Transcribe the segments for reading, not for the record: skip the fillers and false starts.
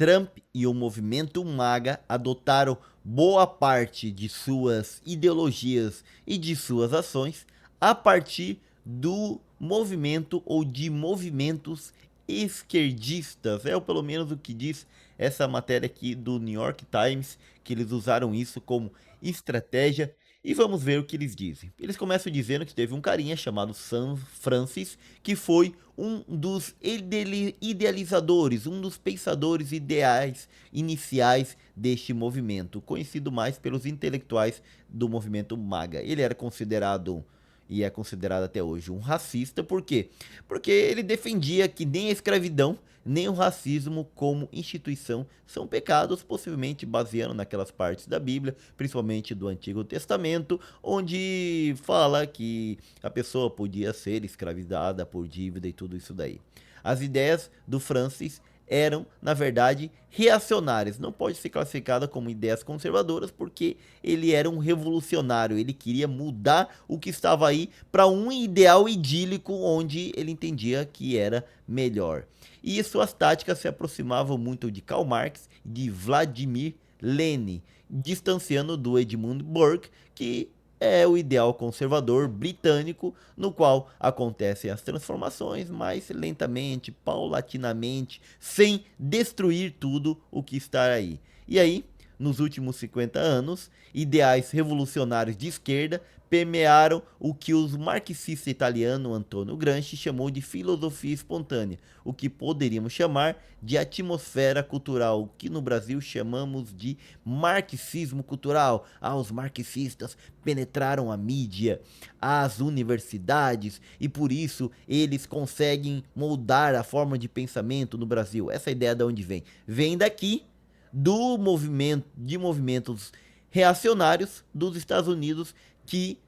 Trump e o movimento MAGA adotaram boa parte de suas ideologias e de suas ações a partir do movimento ou de movimentos esquerdistas. É pelo menos o que diz essa matéria aqui do New York Times, que eles usaram isso como estratégia. E vamos ver o que eles dizem. Eles começam dizendo que teve um carinha chamado Sam Francis, que foi um dos idealizadores, um dos pensadores ideais iniciais deste movimento, conhecido mais pelos intelectuais do movimento MAGA. Ele era considerado e é considerado até hoje um racista, por quê? Porque ele defendia que nem a escravidão, nem o racismo como instituição são pecados, possivelmente baseando naquelas partes da Bíblia, principalmente do Antigo Testamento, onde fala que a pessoa podia ser escravizada por dívida e tudo isso daí. As ideias do Francis eram, na verdade, reacionárias. Não pode ser classificada como ideias conservadoras, porque ele era um revolucionário. Ele queria mudar o que estava aí para um ideal idílico onde ele entendia que era melhor. E suas táticas se aproximavam muito de Karl Marx e de Vladimir Lenin, distanciando do Edmund Burke, que é o ideal conservador britânico, no qual acontecem as transformações mais lentamente, paulatinamente, sem destruir tudo o que está aí. E aí, nos últimos 50 anos, ideais revolucionários de esquerda permearam o que o marxista italiano Antonio Gramsci chamou de filosofia espontânea, o que poderíamos chamar de atmosfera cultural, o que no Brasil chamamos de marxismo cultural. Os marxistas penetraram a mídia, as universidades, e por isso eles conseguem moldar a forma de pensamento no Brasil. Essa ideia de onde vem? Vem daqui, do movimento, de movimentos reacionários dos Estados Unidos, que,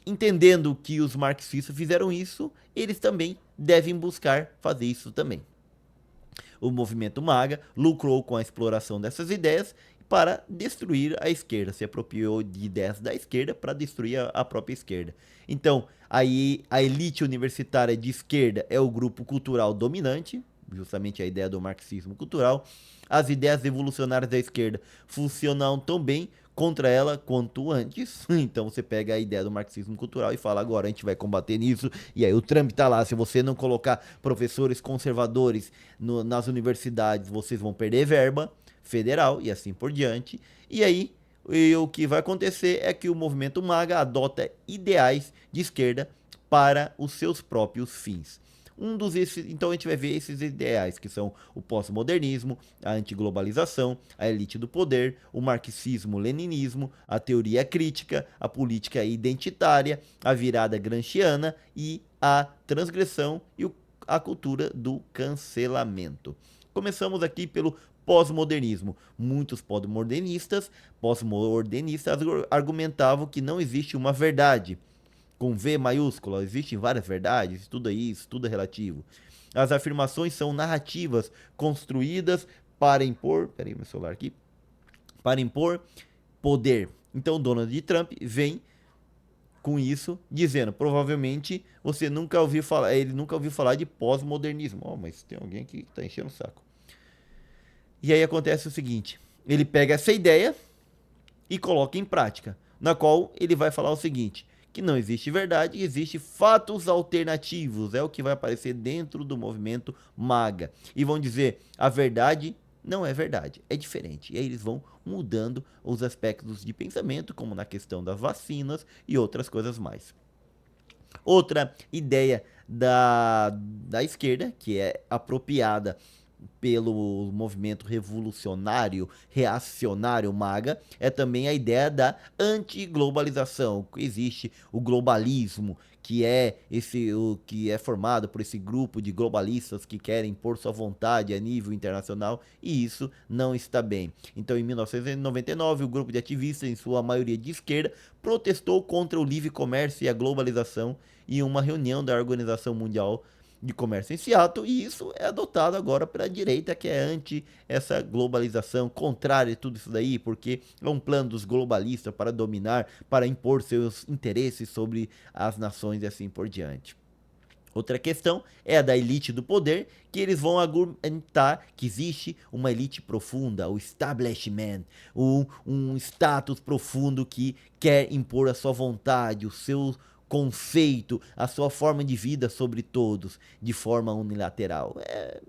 entendendo que os marxistas fizeram isso, eles também devem buscar fazer isso também. O movimento MAGA lucrou com a exploração dessas ideias para destruir a esquerda, se apropriou de ideias da esquerda para destruir a própria esquerda. Então, aí a elite universitária de esquerda é o grupo cultural dominante, justamente a ideia do marxismo cultural. As ideias revolucionárias da esquerda funcionam tão bem contra ela quanto antes. Então você pega a ideia do marxismo cultural e fala, agora a gente vai combater nisso. E aí o Trump tá lá, se você não colocar professores conservadores nas universidades, vocês vão perder verba federal e assim por diante. E aí o que vai acontecer é que o movimento MAGA adota ideais de esquerda para os seus próprios fins. Então a gente vai ver esses ideais, que são o pós-modernismo, a antiglobalização, a elite do poder, o marxismo-leninismo, a teoria crítica, a política identitária, a virada gramsciana e a transgressão e a cultura do cancelamento. Começamos aqui pelo pós-modernismo. Muitos pós-modernistas argumentavam que não existe uma verdade com V maiúscula, existem várias verdades, tudo é isso, tudo é relativo. As afirmações são narrativas construídas para impor, peraí, meu celular aqui, para impor poder. Então Donald Trump vem com isso dizendo, provavelmente você nunca ouviu falar, ele nunca ouviu falar de pós-modernismo. Mas tem alguém aqui que está enchendo o saco. E aí acontece o seguinte, ele pega essa ideia e coloca em prática, na qual ele vai falar o seguinte, que não existe verdade, existe fatos alternativos, é o que vai aparecer dentro do movimento MAGA. E vão dizer, a verdade não é verdade, é diferente. E aí eles vão mudando os aspectos de pensamento, como na questão das vacinas e outras coisas mais. Outra ideia da esquerda, que é apropriada pelo movimento revolucionário, reacionário MAGA, é também a ideia da antiglobalização. Existe o globalismo, que é formado por esse grupo de globalistas que querem impor sua vontade a nível internacional, e isso não está bem. Então, em 1999, o grupo de ativistas, em sua maioria de esquerda, protestou contra o livre comércio e a globalização em uma reunião da Organização Mundial de Comércio em Seattle, e isso é adotado agora pela direita, que é anti essa globalização, contrária a tudo isso daí, porque é um plano dos globalistas para dominar, para impor seus interesses sobre as nações e assim por diante. Outra questão é a da elite do poder, que eles vão argumentar que existe uma elite profunda, o establishment, um status profundo que quer impor a sua vontade, o seu conceito, a sua forma de vida sobre todos, de forma unilateral. É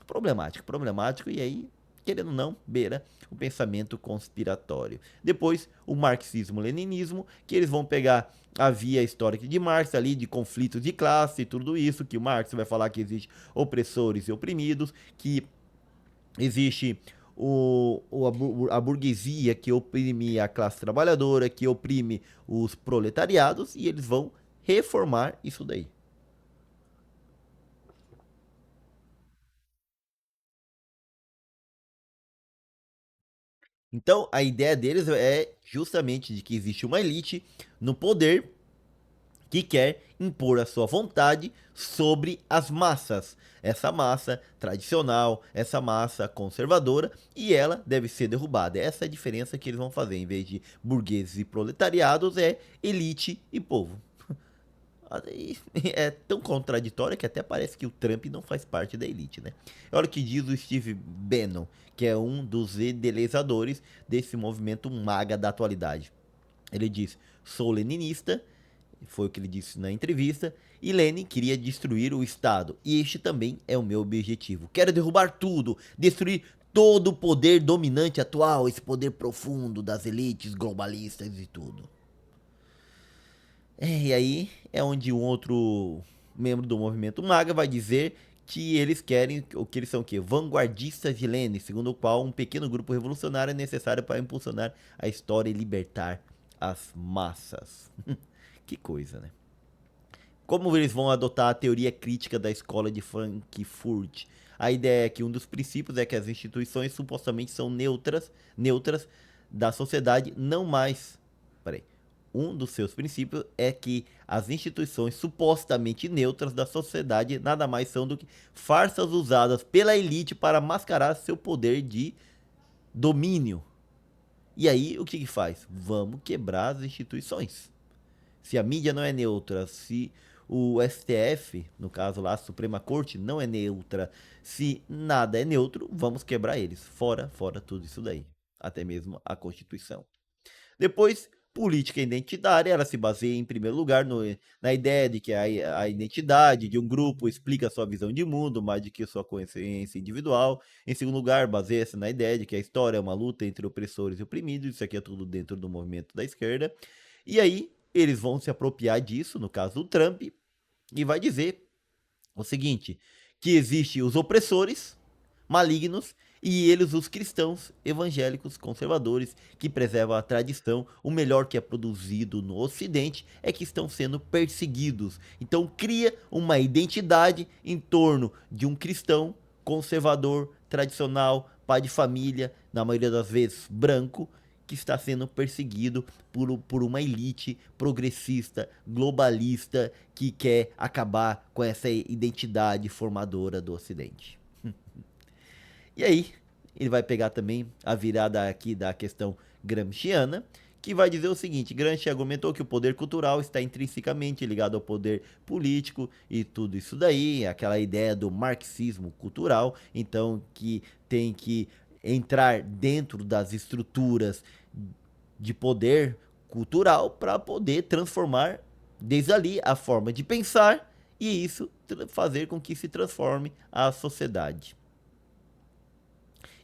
problemático, problemático, e aí, querendo ou não, beira o pensamento conspiratório. Depois, o marxismo-leninismo, que eles vão pegar a via histórica de Marx ali, de conflitos de classe e tudo isso, que o Marx vai falar que existe opressores e oprimidos, que existe a burguesia que oprime a classe trabalhadora, que oprime os proletariados, e eles vão reformar isso daí. Então, a ideia deles é justamente de que existe uma elite no poder que quer impor a sua vontade sobre as massas. Essa massa tradicional, essa massa conservadora, e ela deve ser derrubada. Essa é a diferença que eles vão fazer. Em vez de burgueses e proletariados, é elite e povo. É tão contraditório que até parece que o Trump não faz parte da elite, né? Olha o que diz o Steve Bannon, que é um dos idealizadores desse movimento MAGA da atualidade. Ele diz: sou leninista, foi o que ele disse na entrevista, e Lenin queria destruir o Estado, e este também é o meu objetivo. Quero derrubar tudo, destruir todo o poder dominante atual, esse poder profundo das elites globalistas e tudo. E aí é onde um outro membro do movimento MAGA vai dizer que eles querem, o que eles são o quê? Vanguardistas de Lenin, segundo o qual um pequeno grupo revolucionário é necessário para impulsionar a história e libertar as massas. Que coisa, né? Como eles vão adotar a teoria crítica da escola de Frankfurt? A ideia é que um dos princípios é que as instituições supostamente são neutras da sociedade, não mais. Peraí. Um dos seus princípios é que as instituições supostamente neutras da sociedade nada mais são do que farsas usadas pela elite para mascarar seu poder de domínio. E aí, o que que faz? Vamos quebrar as instituições. Se a mídia não é neutra, se o STF, no caso lá, a Suprema Corte, não é neutra, se nada é neutro, vamos quebrar eles. Fora, fora tudo isso daí. Até mesmo a Constituição. Depois, política identitária, ela se baseia em primeiro lugar na ideia de que a identidade de um grupo explica a sua visão de mundo mais do que sua consciência individual. Em segundo lugar, baseia-se na ideia de que a história é uma luta entre opressores e oprimidos. Isso aqui é tudo dentro do movimento da esquerda. E aí, eles vão se apropriar disso, no caso do Trump, e vai dizer o seguinte, que existe os opressores malignos e eles os cristãos evangélicos conservadores que preservam a tradição. O melhor que é produzido no ocidente é que estão sendo perseguidos. Então cria uma identidade em torno de um cristão conservador, tradicional, pai de família, na maioria das vezes branco, que está sendo perseguido por uma elite progressista, globalista, que quer acabar com essa identidade formadora do Ocidente. E aí, ele vai pegar também a virada aqui da questão gramsciana, que vai dizer o seguinte: Gramsci argumentou que o poder cultural está intrinsecamente ligado ao poder político e tudo isso daí, aquela ideia do marxismo cultural, então que tem que entrar dentro das estruturas de poder cultural para poder transformar desde ali a forma de pensar e isso fazer com que se transforme a sociedade.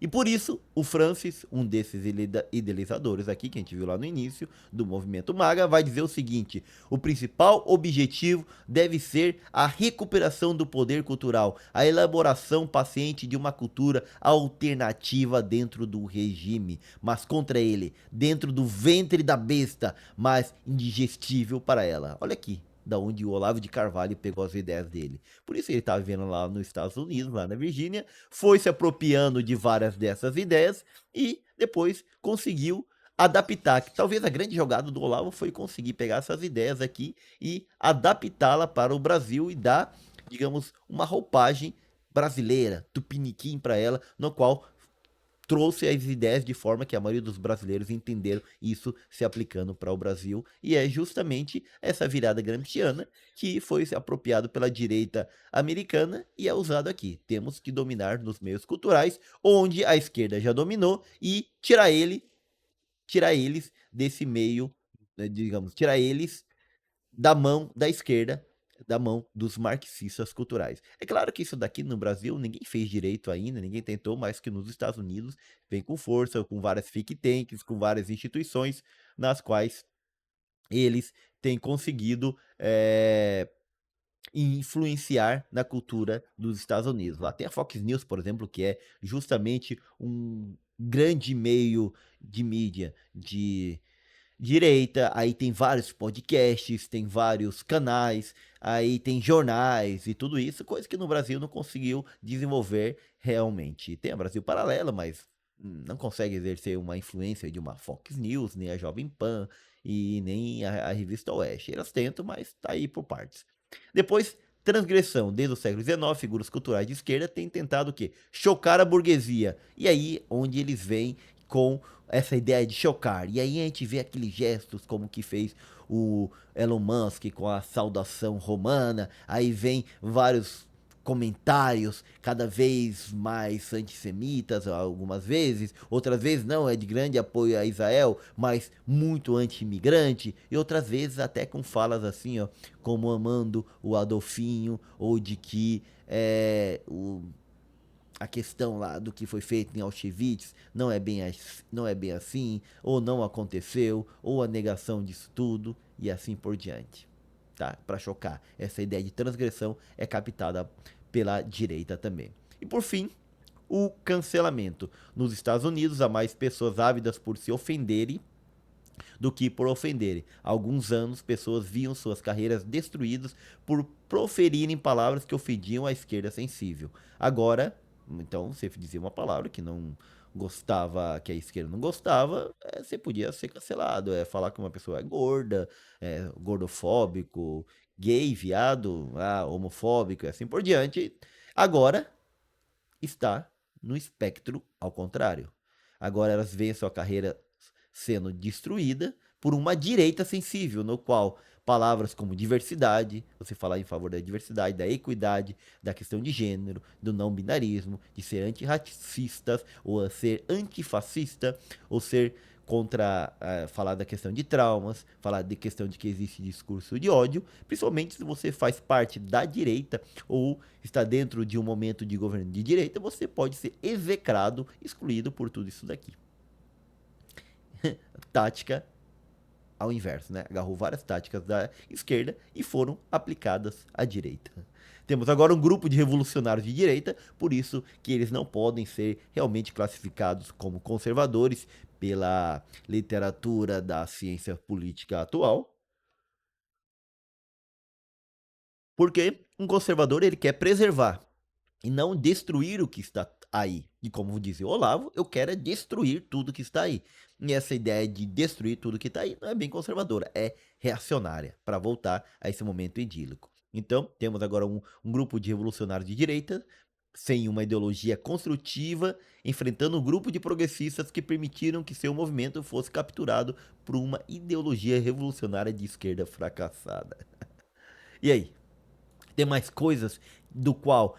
E por isso, o Francis, um desses idealizadores aqui, que a gente viu lá no início, do movimento MAGA, vai dizer o seguinte: o principal objetivo deve ser a recuperação do poder cultural, a elaboração paciente de uma cultura alternativa dentro do regime, mas contra ele, dentro do ventre da besta, mas indigestível para ela. Olha aqui, da onde o Olavo de Carvalho pegou as ideias dele. Por isso ele estava vivendo lá nos Estados Unidos, lá na Virgínia, foi se apropriando de várias dessas ideias e depois conseguiu adaptar, que talvez a grande jogada do Olavo foi conseguir pegar essas ideias aqui e adaptá-la para o Brasil e dar, digamos, uma roupagem brasileira, tupiniquim para ela, no qual trouxe as ideias de forma que a maioria dos brasileiros entenderam isso se aplicando para o Brasil, e é justamente essa virada gramsciana que foi apropriado pela direita americana e é usado aqui. Temos que dominar nos meios culturais, onde a esquerda já dominou, e tirar eles desse meio, né, digamos, tirar eles da mão da esquerda, da mão dos marxistas culturais. É claro que isso daqui no Brasil ninguém fez direito ainda, ninguém tentou, mas que nos Estados Unidos vem com força, com várias think tanks, com várias instituições nas quais eles têm conseguido influenciar na cultura dos Estados Unidos. Lá tem a Fox News, por exemplo, que é justamente um grande meio de mídia de direita, aí tem vários podcasts, tem vários canais, aí tem jornais e tudo isso, coisa que no Brasil não conseguiu desenvolver realmente. Tem a Brasil Paralelo, mas não consegue exercer uma influência de uma Fox News, nem a Jovem Pan e nem a Revista Oeste. Elas tentam, mas tá aí por partes. Depois, transgressão. Desde o século XIX, figuras culturais de esquerda têm tentado o quê? Chocar a burguesia. E aí, onde eles vêm com essa ideia de chocar. E aí a gente vê aqueles gestos como que fez o Elon Musk com a saudação romana. Aí vem vários comentários cada vez mais antissemitas, algumas vezes, outras vezes não, é de grande apoio a Israel, mas muito anti-imigrante, e outras vezes até com falas assim, ó, como amando o Adolfinho, ou de que a questão lá do que foi feito em Auschwitz não é bem assim, ou não aconteceu, ou a negação disso tudo, e assim por diante. Tá? Para chocar. Essa ideia de transgressão é captada pela direita também. E por fim, o cancelamento. Nos Estados Unidos, há mais pessoas ávidas por se ofenderem do que por ofenderem. Há alguns anos, pessoas viam suas carreiras destruídas por proferirem palavras que ofendiam a esquerda sensível. Agora, então, você dizia uma palavra que não gostava, que a esquerda não gostava, você podia ser cancelado. Falar que uma pessoa é gorda, gordofóbico, gay, viado, homofóbico e assim por diante. Agora está no espectro ao contrário. Agora elas veem sua carreira sendo destruída por uma direita sensível, no qual palavras como diversidade, você falar em favor da diversidade, da equidade, da questão de gênero, do não binarismo, de ser antirracistas, ou ser antifascista, ou ser contra, falar da questão de traumas, falar da questão de que existe discurso de ódio, principalmente se você faz parte da direita ou está dentro de um momento de governo de direita, você pode ser execrado, excluído por tudo isso daqui. Tática ao inverso, né? Agarrou várias táticas da esquerda e foram aplicadas à direita. Temos agora um grupo de revolucionários de direita, por isso que eles não podem ser realmente classificados como conservadores pela literatura da ciência política atual. Porque um conservador ele quer preservar e não destruir o que está aí. E como dizia o Olavo, eu quero é destruir tudo que está aí. E essa ideia de destruir tudo que está aí não é bem conservadora, é reacionária, para voltar a esse momento idílico. Então, temos agora um grupo de revolucionários de direita, sem uma ideologia construtiva, enfrentando um grupo de progressistas que permitiram que seu movimento fosse capturado por uma ideologia revolucionária de esquerda fracassada. E aí? Tem mais coisas do qual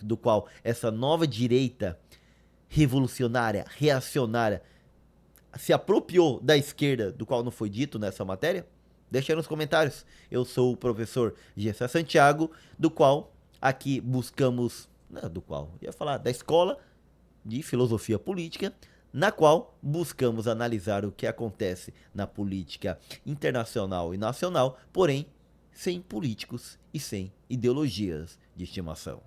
do qual essa nova direita revolucionária, reacionária, se apropriou da esquerda, do qual não foi dito nessa matéria? Deixa aí nos comentários. Eu sou o professor Gessé Santiago, do qual aqui buscamos, não, do qual, ia falar da escola de filosofia política, na qual buscamos analisar o que acontece na política internacional e nacional, porém sem políticos e sem ideologias de estimação.